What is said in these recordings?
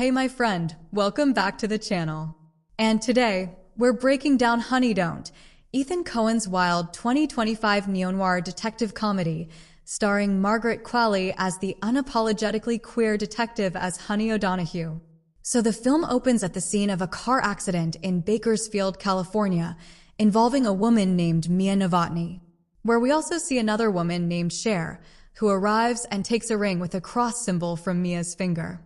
Hey my friend, welcome back to the channel. And today, we're breaking down Honey Don't, Ethan Coen's wild 2025 neo-noir detective comedy, starring Margaret Qualley as the unapologetically queer detective as Honey O'Donoghue. So the film opens at the scene of a car accident in Bakersfield, California, involving a woman named Mia Novotny, where we also see another woman named Cher, who arrives and takes a ring with a cross symbol from Mia's finger.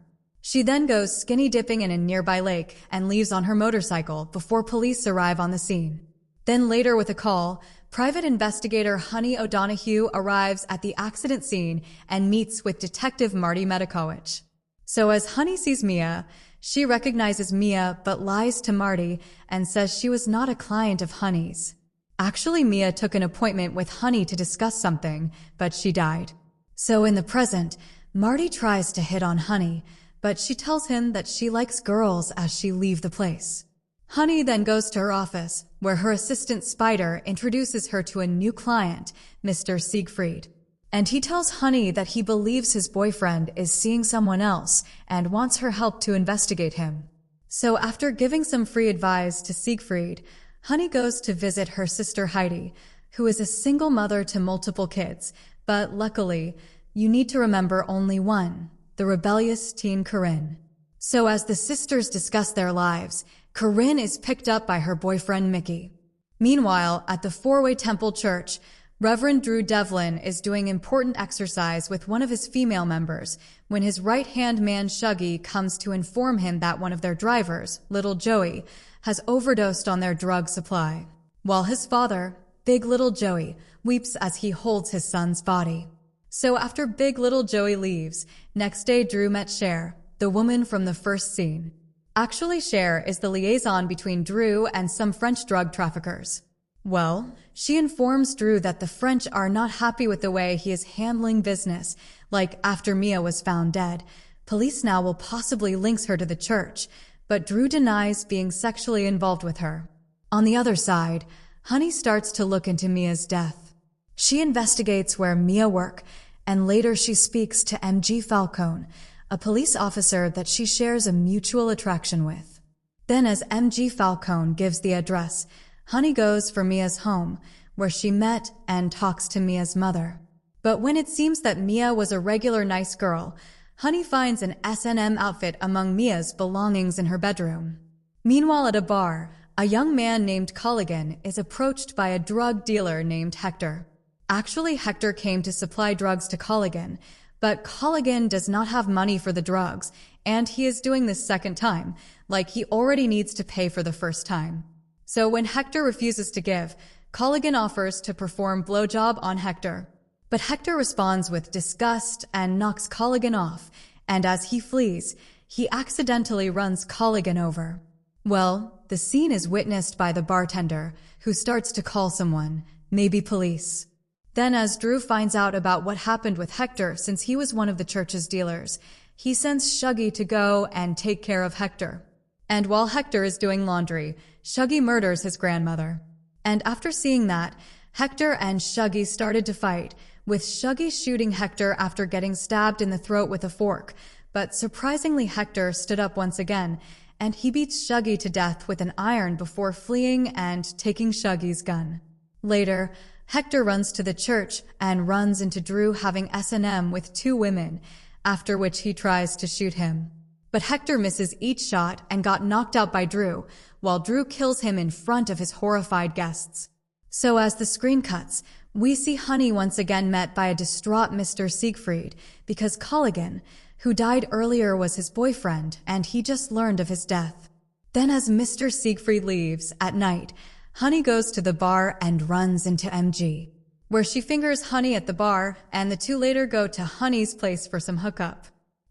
She then goes skinny dipping in a nearby lake and leaves on her motorcycle before police arrive on the scene. Then later with a call, private investigator Honey O'Donoghue arrives at the accident scene and meets with Detective Marty Medikowicz. So as Honey sees Mia, she recognizes Mia but lies to Marty and says she was not a client of Honey's. Actually, Mia took an appointment with Honey to discuss something, but she died. So in the present, Marty tries to hit on Honey, but she tells him that she likes girls as she leaves the place. Honey then goes to her office, where her assistant Spider introduces her to a new client, Mr. Siegfried. And he tells Honey that he believes his boyfriend is seeing someone else and wants her help to investigate him. So after giving some free advice to Siegfried, Honey goes to visit her sister Heidi, who is a single mother to multiple kids, but luckily, you need to remember only one, the rebellious teen Corinne. So as the sisters discuss their lives, Corinne is picked up by her boyfriend Mickey. Meanwhile, at the Four-Way Temple Church, Reverend Drew Devlin is doing important exercise with one of his female members when his right-hand man Shuggy comes to inform him that one of their drivers, Little Joey, has overdosed on their drug supply, while his father, Big Little Joey, weeps as he holds his son's body. So after Big Little Joey leaves, next day Drew met Cher, the woman from the first scene. Actually, Cher is the liaison between Drew and some French drug traffickers. Well, she informs Drew that the French are not happy with the way he is handling business, like after Mia was found dead. Police now will possibly link her to the church, but Drew denies being sexually involved with her. On the other side, Honey starts to look into Mia's death. She investigates where Mia works, and later she speaks to M.G. Falcone, a police officer that she shares a mutual attraction with. Then as M.G. Falcone gives the address, Honey goes for Mia's home, where she met and talks to Mia's mother. But when it seems that Mia was a regular nice girl, Honey finds an S&M outfit among Mia's belongings in her bedroom. Meanwhile at a bar, a young man named Colligan is approached by a drug dealer named Hector. Actually, Hector came to supply drugs to Colligan, but Colligan does not have money for the drugs, and he is doing this second time, like he already needs to pay for the first time. So when Hector refuses to give, Colligan offers to perform blowjob on Hector. But Hector responds with disgust and knocks Colligan off, and as he flees, he accidentally runs Colligan over. Well, the scene is witnessed by the bartender, who starts to call someone, maybe police. Then as Drew finds out about what happened with Hector since he was one of the church's dealers, he sends Shuggy to go and take care of Hector. And while Hector is doing laundry, Shuggy murders his grandmother. And after seeing that, Hector and Shuggy started to fight, with Shuggy shooting Hector after getting stabbed in the throat with a fork. But surprisingly, Hector stood up once again, and he beats Shuggy to death with an iron before fleeing and taking Shuggy's gun. Later, Hector runs to the church and runs into Drew having S&M with two women, after which he tries to shoot him. But Hector misses each shot and got knocked out by Drew, while Drew kills him in front of his horrified guests. So as the screen cuts, we see Honey once again met by a distraught Mr. Siegfried, because Colligan, who died earlier, was his boyfriend, and he just learned of his death. Then as Mr. Siegfried leaves, at night, Honey goes to the bar and runs into MG, where she fingers Honey at the bar, and the two later go to Honey's place for some hookup.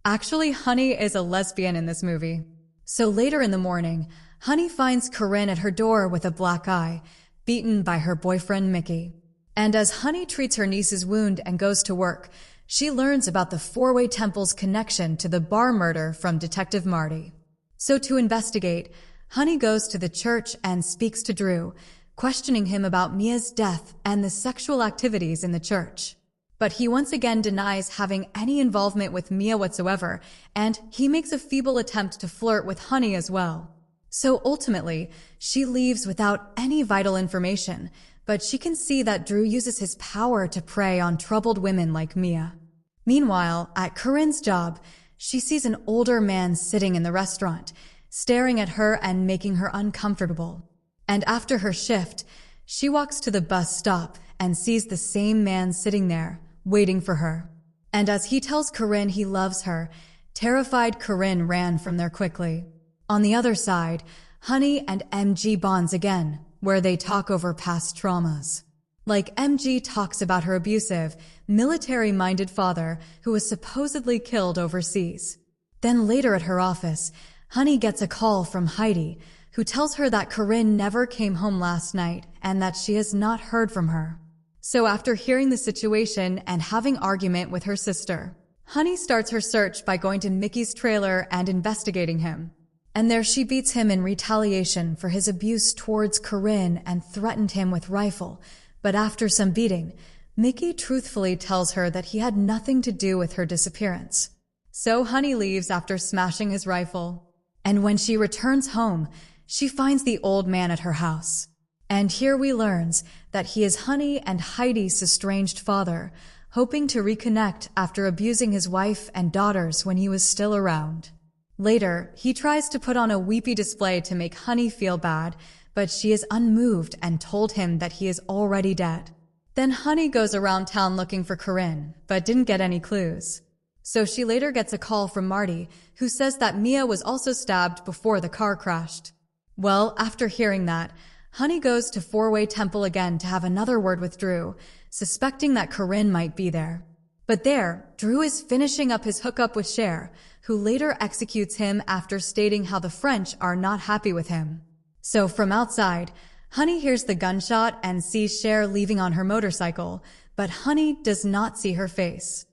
Actually, Honey is a lesbian in this movie. So later in the morning, Honey finds Corinne at her door with a black eye, beaten by her boyfriend Mickey. And as Honey treats her niece's wound and goes to work, she learns about the Four-Way Temple's connection to the bar murder from Detective Marty. So to investigate, Honey goes to the church and speaks to Drew, questioning him about Mia's death and the sexual activities in the church. But he once again denies having any involvement with Mia whatsoever, and he makes a feeble attempt to flirt with Honey as well. So ultimately, she leaves without any vital information, but she can see that Drew uses his power to prey on troubled women like Mia. Meanwhile, at Corinne's job, she sees an older man sitting in the restaurant, staring at her and making her uncomfortable. And after her shift, she walks to the bus stop and sees the same man sitting there, waiting for her. And as he tells Corinne he loves her, terrified Corinne ran from there quickly. On the other side, Honey and MG bonds again, where they talk over past traumas. Like MG talks about her abusive, military-minded father who was supposedly killed overseas. Then later at her office, Honey gets a call from Heidi, who tells her that Corinne never came home last night and that she has not heard from her. So after hearing the situation and having argument with her sister, Honey starts her search by going to Mickey's trailer and investigating him. And there she beats him in retaliation for his abuse towards Corinne and threatened him with rifle. But after some beating, Mickey truthfully tells her that he had nothing to do with her disappearance. So Honey leaves after smashing his rifle. And when she returns home, she finds the old man at her house. And here we learns that he is Honey and Heidi's estranged father, hoping to reconnect after abusing his wife and daughters when he was still around. Later, he tries to put on a weepy display to make Honey feel bad, but she is unmoved and told him that he is already dead. Then Honey goes around town looking for Corinne, but didn't get any clues. So she later gets a call from Marty, who says that Mia was also stabbed before the car crashed. Well, after hearing that, Honey goes to Four-Way Temple again to have another word with Drew, suspecting that Corinne might be there. But there, Drew is finishing up his hookup with Cher, who later executes him after stating how the French are not happy with him. So from outside, Honey hears the gunshot and sees Cher leaving on her motorcycle, but Honey does not see her face.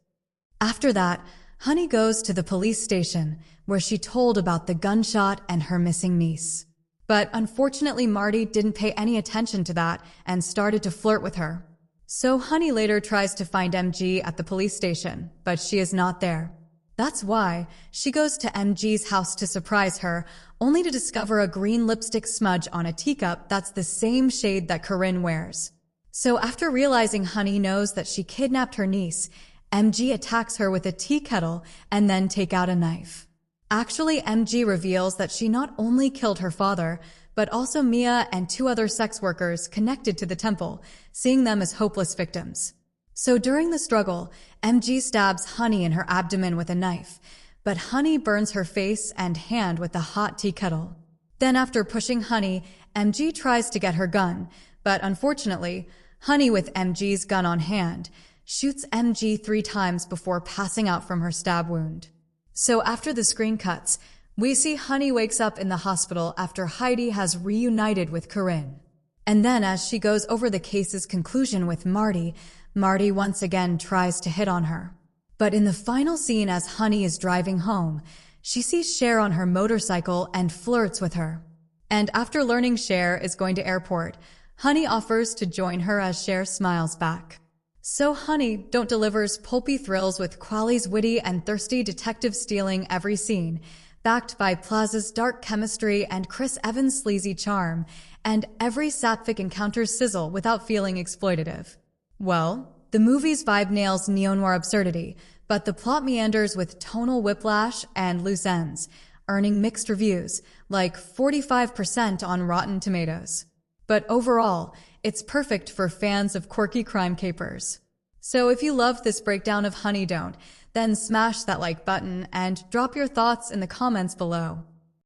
After that, Honey goes to the police station, where she told about the gunshot and her missing niece. But unfortunately, Marty didn't pay any attention to that and started to flirt with her. So Honey later tries to find MG at the police station, but she is not there. That's why she goes to MG's house to surprise her, only to discover a green lipstick smudge on a teacup that's the same shade that Corinne wears. So after realizing Honey knows that she kidnapped her niece, MG attacks her with a tea kettle and then take out a knife. Actually, MG reveals that she not only killed her father, but also Mia and 2 other sex workers connected to the temple, seeing them as hopeless victims. So during the struggle, MG stabs Honey in her abdomen with a knife, but Honey burns her face and hand with the hot tea kettle. Then after pushing Honey, MG tries to get her gun, but unfortunately, Honey with MG's gun on hand shoots MG 3 times before passing out from her stab wound. So after the screen cuts, we see Honey wakes up in the hospital after Heidi has reunited with Corinne. And then as she goes over the case's conclusion with Marty, Marty once again tries to hit on her. But in the final scene as Honey is driving home, she sees Cher on her motorcycle and flirts with her. And after learning Cher is going to airport, Honey offers to join her as Cher smiles back. So Honey delivers pulpy thrills with Qualley's witty and thirsty detective stealing every scene, backed by Plaza's dark chemistry and Chris Evans' sleazy charm, and every sapphic encounters sizzle without feeling exploitative. Well, the movie's vibe nails neo-noir absurdity, but the plot meanders with tonal whiplash and loose ends, earning mixed reviews, like 45% on Rotten Tomatoes. But overall, it's perfect for fans of quirky crime capers. So if you loved this breakdown of Honey Don't, then smash that like button and drop your thoughts in the comments below.